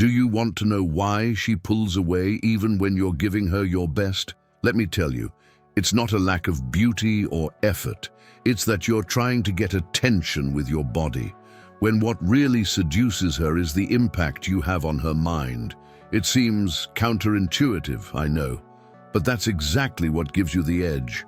Do you want to know why she pulls away even when you're giving her your best? Let me tell you, it's not a lack of beauty or effort. It's that you're trying to get attention with your body, when what really seduces her is the impact you have on her mind. It seems counterintuitive, I know, but that's exactly what gives you the edge.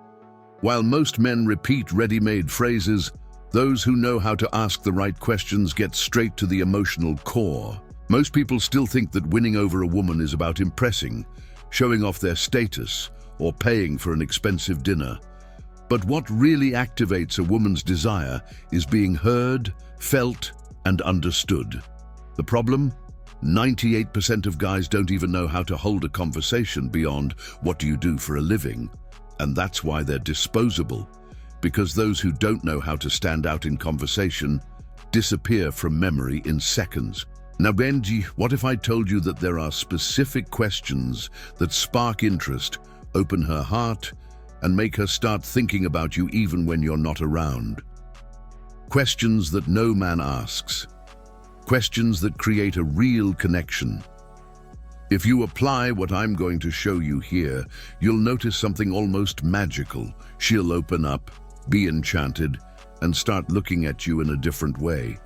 While most men repeat ready-made phrases, those who know how to ask the right questions get straight to the emotional core. Most people still think that winning over a woman is about impressing, showing off their status, or paying for an expensive dinner. But what really activates a woman's desire is being heard, felt, and understood. The problem? 98% of guys don't even know how to hold a conversation beyond "what do you do for a living?" And that's why they're disposable, because those who don't know how to stand out in conversation disappear from memory in seconds. Now Benji, what if I told you that there are specific questions that spark interest, open her heart, and make her start thinking about you even when you're not around? Questions that no man asks. Questions that create a real connection. If you apply what I'm going to show you here, you'll notice something almost magical. She'll open up, be enchanted, and start looking at you in a different way.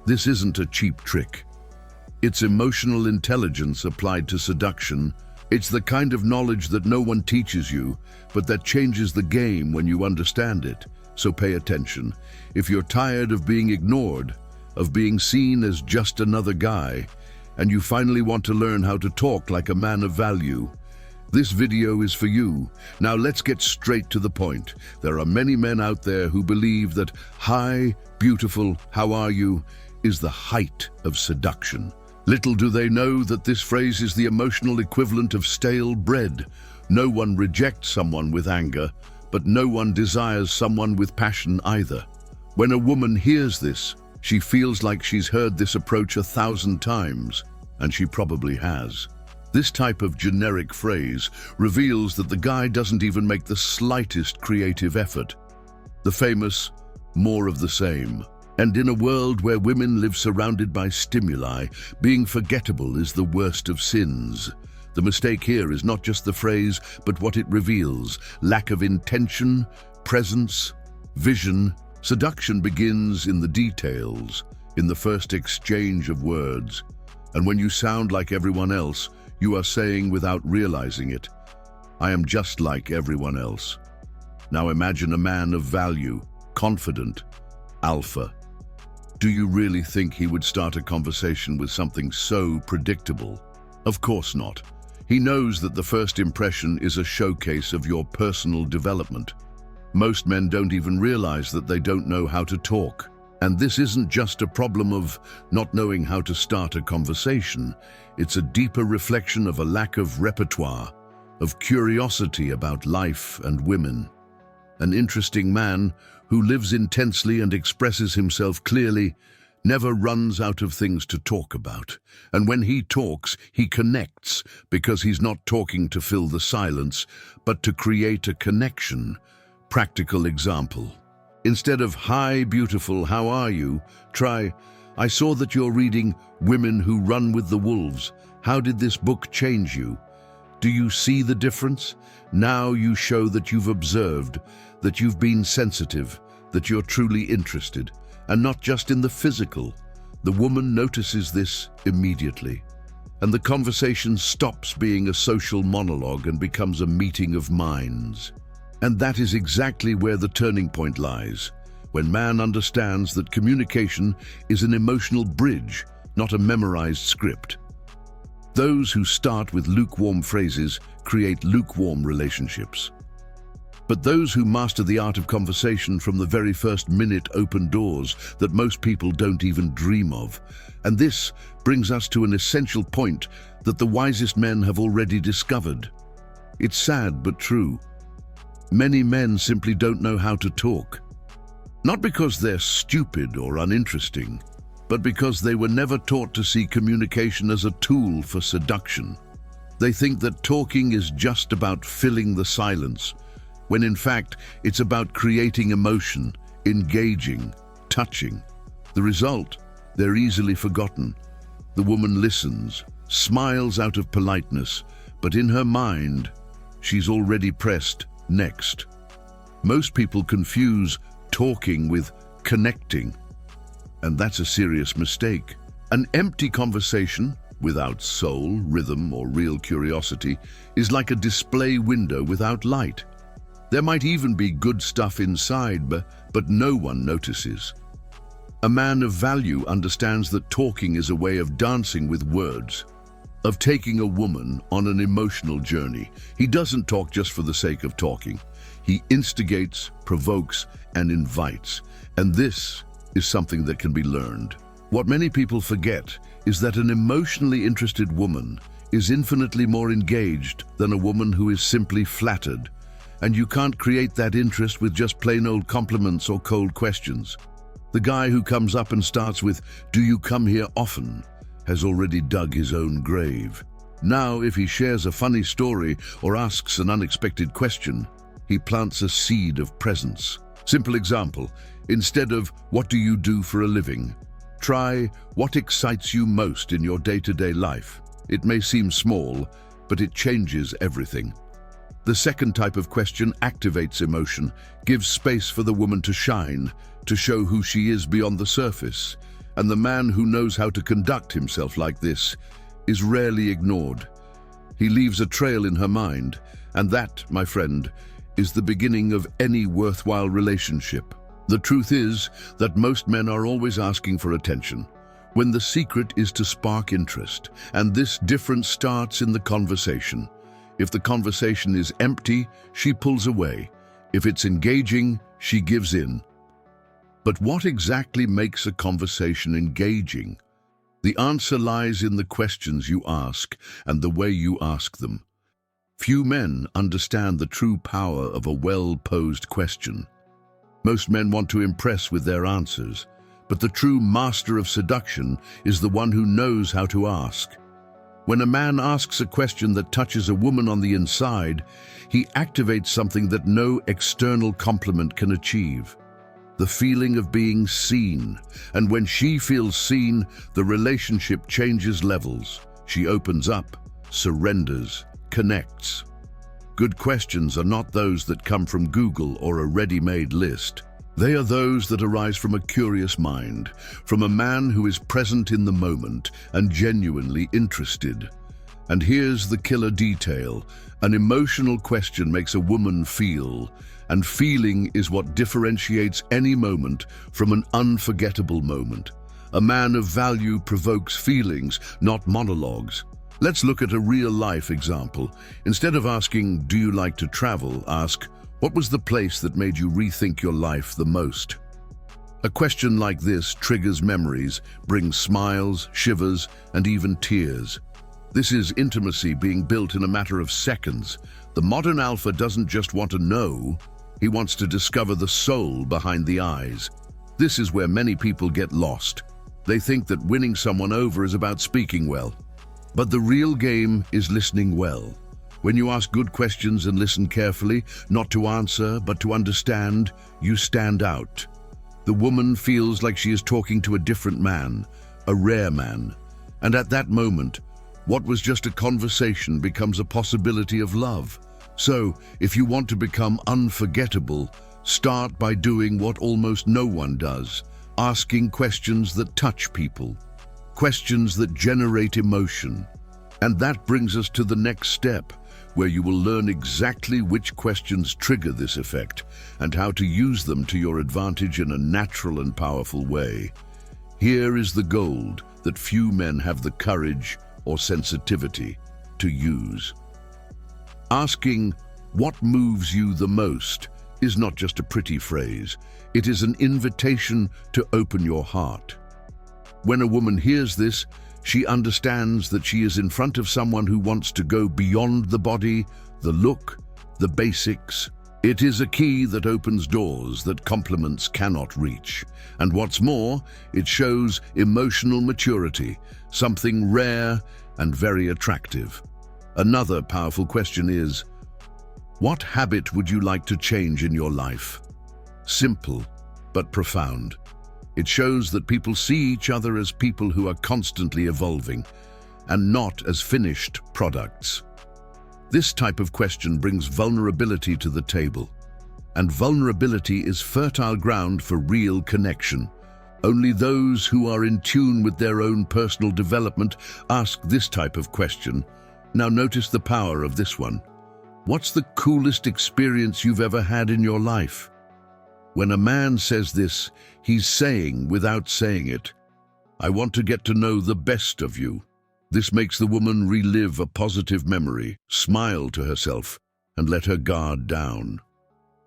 This isn't a cheap trick. It's emotional intelligence applied to seduction. It's the kind of knowledge that no one teaches you, but that changes the game when you understand it. So pay attention. If you're tired of being ignored, of being seen as just another guy, and you finally want to learn how to talk like a man of value, this video is for you. Now let's get straight to the point. There are many men out there who believe that "hi, beautiful, how are you?" is the height of seduction. Little do they know that this phrase is the emotional equivalent of stale bread. No one rejects someone with anger, but no one desires someone with passion either. When a woman hears this, she feels like she's heard this approach 1,000 times, and she probably has. This type of generic phrase reveals that the guy doesn't even make the slightest creative effort. The famous "more of the same." And in a world where women live surrounded by stimuli, being forgettable is the worst of sins. The mistake here is not just the phrase, but what it reveals: lack of intention, presence, vision. Seduction begins in the details, in the first exchange of words. And when you sound like everyone else, you are saying without realizing it, "I am just like everyone else." Now imagine a man of value, confident, alpha. Do you really think he would start a conversation with something so predictable? Of course not. He knows that the first impression is a showcase of your personal development. Most men don't even realize that they don't know how to talk. And this isn't just a problem of not knowing how to start a conversation. It's a deeper reflection of a lack of repertoire, of curiosity about life and women. An interesting man who lives intensely and expresses himself clearly never runs out of things to talk about. And when he talks, he connects, because he's not talking to fill the silence, but to create a connection. Practical example. Instead of "hi, beautiful, how are you?" try, "I saw that you're reading Women Who Run with the Wolves. How did this book change you? Do you see the difference? Now you show that you've observed, that you've been sensitive, that you're truly interested, and not just in the physical." The woman notices this immediately, and the conversation stops being a social monologue and becomes a meeting of minds. And that is exactly where the turning point lies, when man understands that communication is an emotional bridge, not a memorized script. Those who start with lukewarm phrases create lukewarm relationships. But those who master the art of conversation from the very first minute open doors that most people don't even dream of. And this brings us to an essential point that the wisest men have already discovered. It's sad but true. Many men simply don't know how to talk. Not because they're stupid or uninteresting, but because they were never taught to see communication as a tool for seduction. They think that talking is just about filling the silence, when in fact it's about creating emotion, engaging, touching. The result? They're easily forgotten. The woman listens, smiles out of politeness, but in her mind, she's already pressed next. Most people confuse talking with connecting, and that's a serious mistake. An empty conversation, without soul, rhythm, or real curiosity, is like a display window without light. There might even be good stuff inside, but no one notices. A man of value understands that talking is a way of dancing with words, of taking a woman on an emotional journey. He doesn't talk just for the sake of talking. He instigates, provokes, and invites. And this is something that can be learned. What many people forget is that an emotionally interested woman is infinitely more engaged than a woman who is simply flattered. And you can't create that interest with just plain old compliments or cold questions. The guy who comes up and starts with, "Do you come here often?" has already dug his own grave. Now, if he shares a funny story or asks an unexpected question, he plants a seed of presence. Simple example, instead of, "What do you do for a living?" try, "What excites you most in your day-to-day life?" It may seem small, but it changes everything. The second type of question activates emotion, gives space for the woman to shine, to show who she is beyond the surface. And the man who knows how to conduct himself like this is rarely ignored. He leaves a trail in her mind, and that, my friend, is the beginning of any worthwhile relationship. The truth is that most men are always asking for attention, when the secret is to spark interest, and this difference starts in the conversation. If the conversation is empty, she pulls away. If it's engaging, she gives in. But what exactly makes a conversation engaging? The answer lies in the questions you ask and the way you ask them. Few men understand the true power of a well-posed question. Most men want to impress with their answers, but the true master of seduction is the one who knows how to ask. When a man asks a question that touches a woman on the inside, he activates something that no external compliment can achieve. The feeling of being seen. And when she feels seen, the relationship changes levels. She opens up, surrenders, connects. Good questions are not those that come from Google or a ready-made list. They are those that arise from a curious mind, from a man who is present in the moment and genuinely interested. And here's the killer detail. An emotional question makes a woman feel, and feeling is what differentiates any moment from an unforgettable moment. A man of value provokes feelings, not monologues. Let's look at a real-life example. Instead of asking, "Do you like to travel?" ask, "What was the place that made you rethink your life the most?" A question like this triggers memories, brings smiles, shivers, and even tears. This is intimacy being built in a matter of seconds. The modern alpha doesn't just want to know, he wants to discover the soul behind the eyes. This is where many people get lost. They think that winning someone over is about speaking well. But the real game is listening well. When you ask good questions and listen carefully, not to answer, but to understand, you stand out. The woman feels like she is talking to a different man, a rare man. And at that moment, what was just a conversation becomes a possibility of love. So, if you want to become unforgettable, start by doing what almost no one does, asking questions that touch people, questions that generate emotion. And that brings us to the next step, where you will learn exactly which questions trigger this effect and how to use them to your advantage in a natural and powerful way. Here is the gold that few men have the courage or sensitivity to use. Asking, "What moves you the most?" is not just a pretty phrase. It is an invitation to open your heart. When a woman hears this, she understands that she is in front of someone who wants to go beyond the body, the look, the basics. It is a key that opens doors that compliments cannot reach. And what's more, it shows emotional maturity, something rare and very attractive. Another powerful question is, what habit would you like to change in your life? Simple, but profound. It shows that people see each other as people who are constantly evolving and not as finished products. This type of question brings vulnerability to the table, and vulnerability is fertile ground for real connection. Only those who are in tune with their own personal development ask this type of question. Now notice the power of this one. What's the coolest experience you've ever had in your life? When a man says this, he's saying, without saying it, I want to get to know the best of you. This makes the woman relive a positive memory, smile to herself, and let her guard down.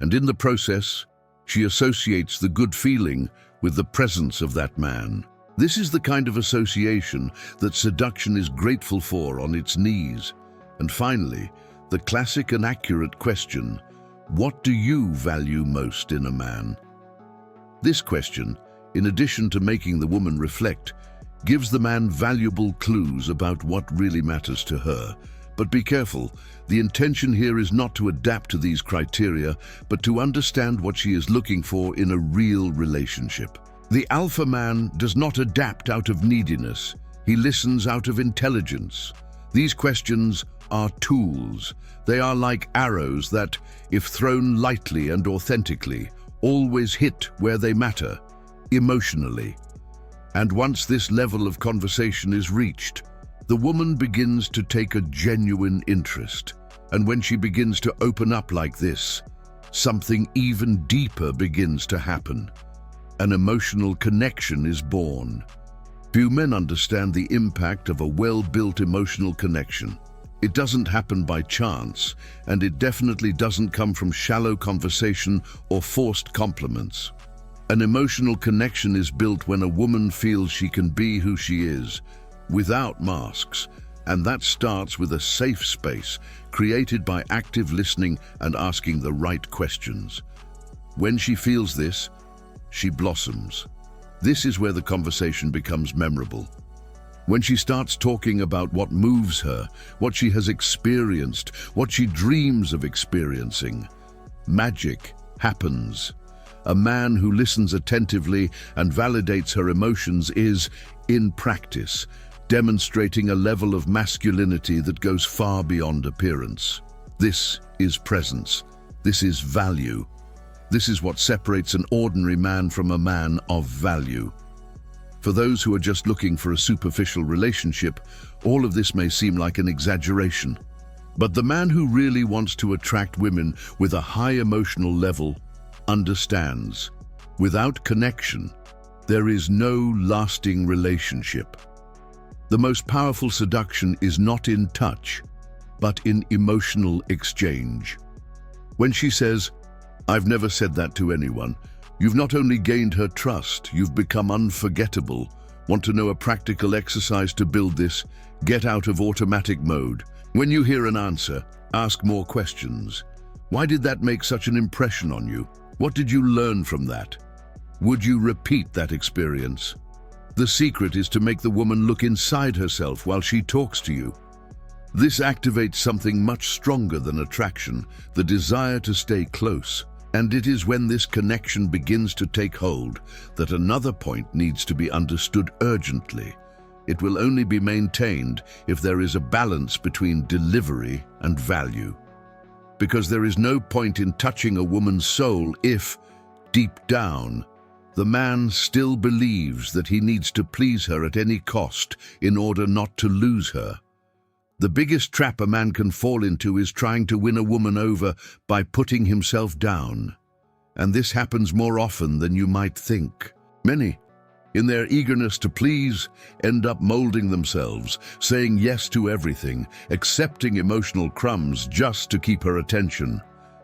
And in the process, she associates the good feeling with the presence of that man. This is the kind of association that seduction is grateful for on its knees. And finally, the classic and accurate question, what do you value most in a man? This question, in addition to making the woman reflect, gives the man valuable clues about what really matters to her. But be careful, the intention here is not to adapt to these criteria, but to understand what she is looking for in a real relationship. The alpha man does not adapt out of neediness. He listens out of intelligence. These questions are tools. They are like arrows that, if thrown lightly and authentically, always hit where they matter, emotionally. And once this level of conversation is reached, the woman begins to take a genuine interest. And when she begins to open up like this, something even deeper begins to happen. An emotional connection is born. Few men understand the impact of a well-built emotional connection. It doesn't happen by chance, and it definitely doesn't come from shallow conversation or forced compliments. An emotional connection is built when a woman feels she can be who she is, without masks, and that starts with a safe space created by active listening and asking the right questions. When she feels this, she blossoms. This is where the conversation becomes memorable. When she starts talking about what moves her, what she has experienced, what she dreams of experiencing, magic happens. A man who listens attentively and validates her emotions is, in practice, demonstrating a level of masculinity that goes far beyond appearance. This is presence. This is value. This is what separates an ordinary man from a man of value. For those who are just looking for a superficial relationship, all of this may seem like an exaggeration. But the man who really wants to attract women with a high emotional level understands. Without connection, there is no lasting relationship. The most powerful seduction is not in touch, but in emotional exchange. When she says, I've never said that to anyone, you've not only gained her trust, you've become unforgettable. Want to know a practical exercise to build this? Get out of automatic mode. When you hear an answer, ask more questions. Why did that make such an impression on you? What did you learn from that? Would you repeat that experience? The secret is to make the woman look inside herself while she talks to you. This activates something much stronger than attraction, the desire to stay close. And it is when this connection begins to take hold that another point needs to be understood urgently. It will only be maintained if there is a balance between delivery and value. Because there is no point in touching a woman's soul if, deep down, the man still believes that he needs to please her at any cost in order not to lose her. The biggest trap a man can fall into is trying to win a woman over by putting himself down. And this happens more often than you might think. Many, in their eagerness to please, end up molding themselves, saying yes to everything, accepting emotional crumbs just to keep her attention.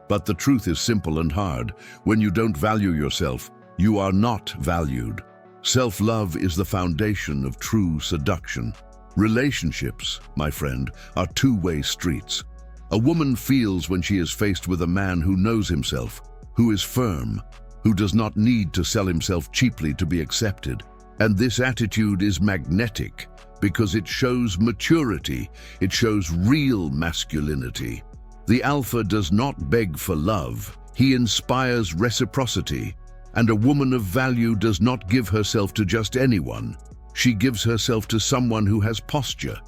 But the truth is simple and hard. When you don't value yourself, you are not valued. Self-love is the foundation of true seduction. Relationships, my friend, are two-way streets. A woman feels when she is faced with a man who knows himself, who is firm, who does not need to sell himself cheaply to be accepted. And this attitude is magnetic because it shows maturity, it shows real masculinity. The alpha does not beg for love, he inspires reciprocity. And a woman of value does not give herself to just anyone. She gives herself to someone who has posture.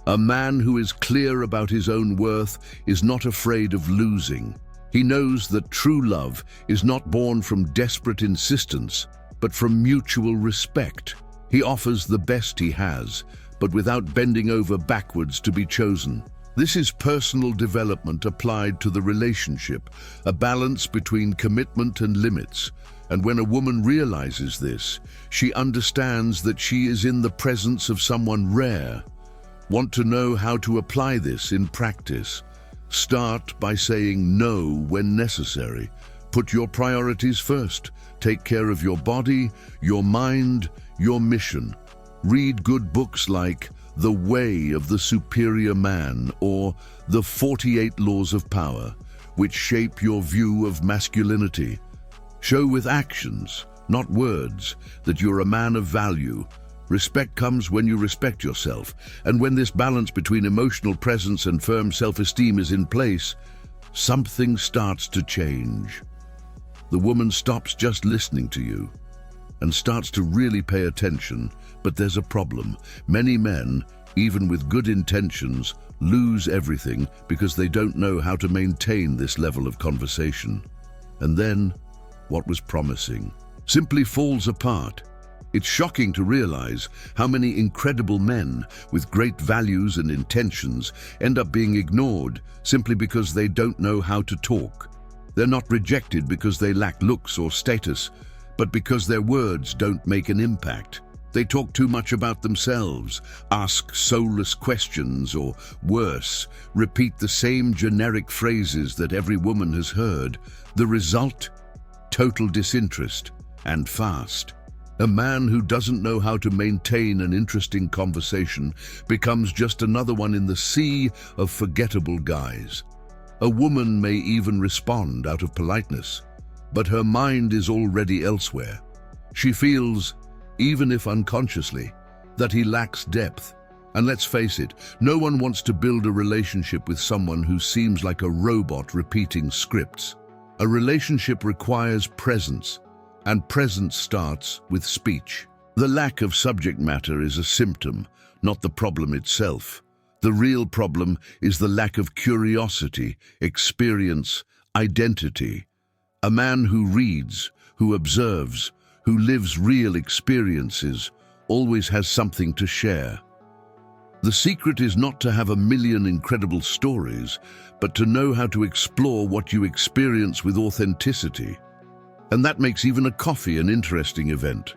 A man who is clear about his own worth is not afraid of losing. He knows that true love is not born from desperate insistence, but from mutual respect. He offers the best he has, but without bending over backwards to be chosen. This is personal development applied to the relationship, a balance between commitment and limits. And when a woman realizes this, she understands that she is in the presence of someone rare. Want to know how to apply this in practice? Start by saying no when necessary. Put your priorities first. Take care of your body, your mind, your mission. Read good books like The Way of the Superior Man or The 48 Laws of Power, which shape your view of masculinity. Show with actions, not words, that you're a man of value. Respect comes when you respect yourself, and when this balance between emotional presence and firm self-esteem is in place, something starts to change. The woman stops just listening to you and starts to really pay attention. But there's a problem. Many men, even with good intentions, lose everything because they don't know how to maintain this level of conversation. And then, what was promising simply falls apart. It's shocking to realize how many incredible men with great values and intentions end up being ignored simply because they don't know how to talk. They're not rejected because they lack looks or status, but because their words don't make an impact. They talk too much about themselves, ask soulless questions, or worse, repeat the same generic phrases that every woman has heard. The result? Total disinterest, and fast. A man who doesn't know how to maintain an interesting conversation becomes just another one in the sea of forgettable guys. A woman may even respond out of politeness, but her mind is already elsewhere. She feels, even if unconsciously, that he lacks depth. And let's face it, no one wants to build a relationship with someone who seems like a robot repeating scripts. A relationship requires presence, and presence starts with speech. The lack of subject matter is a symptom, not the problem itself. The real problem is the lack of curiosity, experience, identity. A man who reads, who observes, who lives real experiences, always has something to share. The secret is not to have a million incredible stories, but to know how to explore what you experience with authenticity. And that makes even a coffee an interesting event.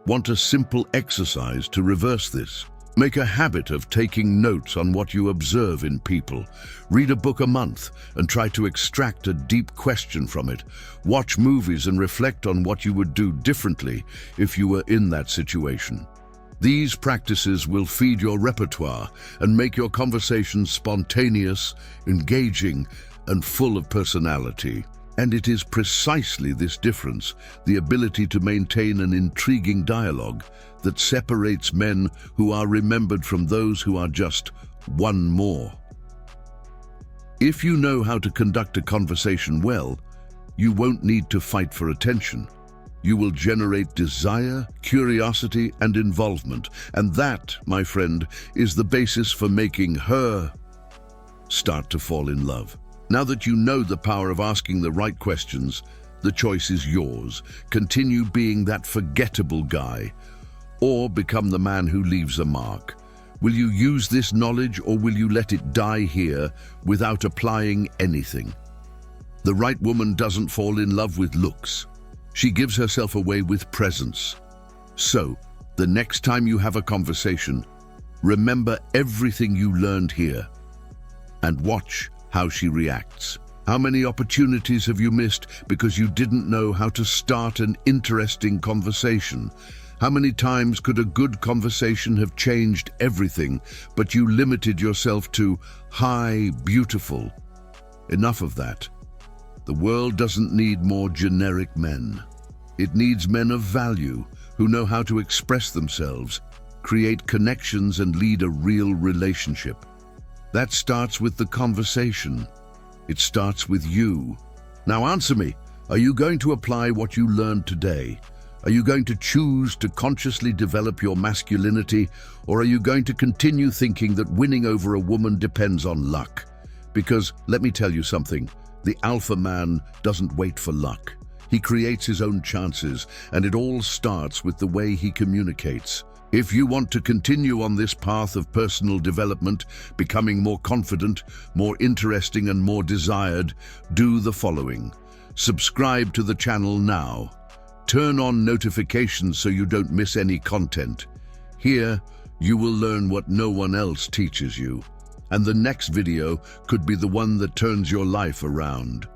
Want a simple exercise to reverse this? Make a habit of taking notes on what you observe in people. Read a book a month and try to extract a deep question from it. Watch movies and reflect on what you would do differently if you were in that situation. These practices will feed your repertoire and make your conversations spontaneous, engaging, and full of personality. And it is precisely this difference, the ability to maintain an intriguing dialogue, that separates men who are remembered from those who are just one more. If you know how to conduct a conversation well, you won't need to fight for attention. You will generate desire, curiosity, and involvement. And that, my friend, is the basis for making her start to fall in love. Now that you know the power of asking the right questions, the choice is yours. Continue being that forgettable guy, or become the man who leaves a mark. Will you use this knowledge, or will you let it die here without applying anything? The right woman doesn't fall in love with looks. She gives herself away with presence. So, the next time you have a conversation, remember everything you learned here and watch how she reacts. How many opportunities have you missed because you didn't know how to start an interesting conversation? How many times could a good conversation have changed everything, but you limited yourself to, "Hi, beautiful"? Enough of that. The world doesn't need more generic men. It needs men of value who know how to express themselves, create connections, and lead a real relationship. That starts with the conversation. It starts with you. Now answer me. Are you going to apply what you learned today? Are you going to choose to consciously develop your masculinity, or are you going to continue thinking that winning over a woman depends on luck? Because, let me tell you something, the alpha man doesn't wait for luck. He creates his own chances, and it all starts with the way he communicates. If you want to continue on this path of personal development, becoming more confident, more interesting and more desired, do the following. Subscribe to the channel now. Turn on notifications so you don't miss any content. Here, you will learn what no one else teaches you. And the next video could be the one that turns your life around.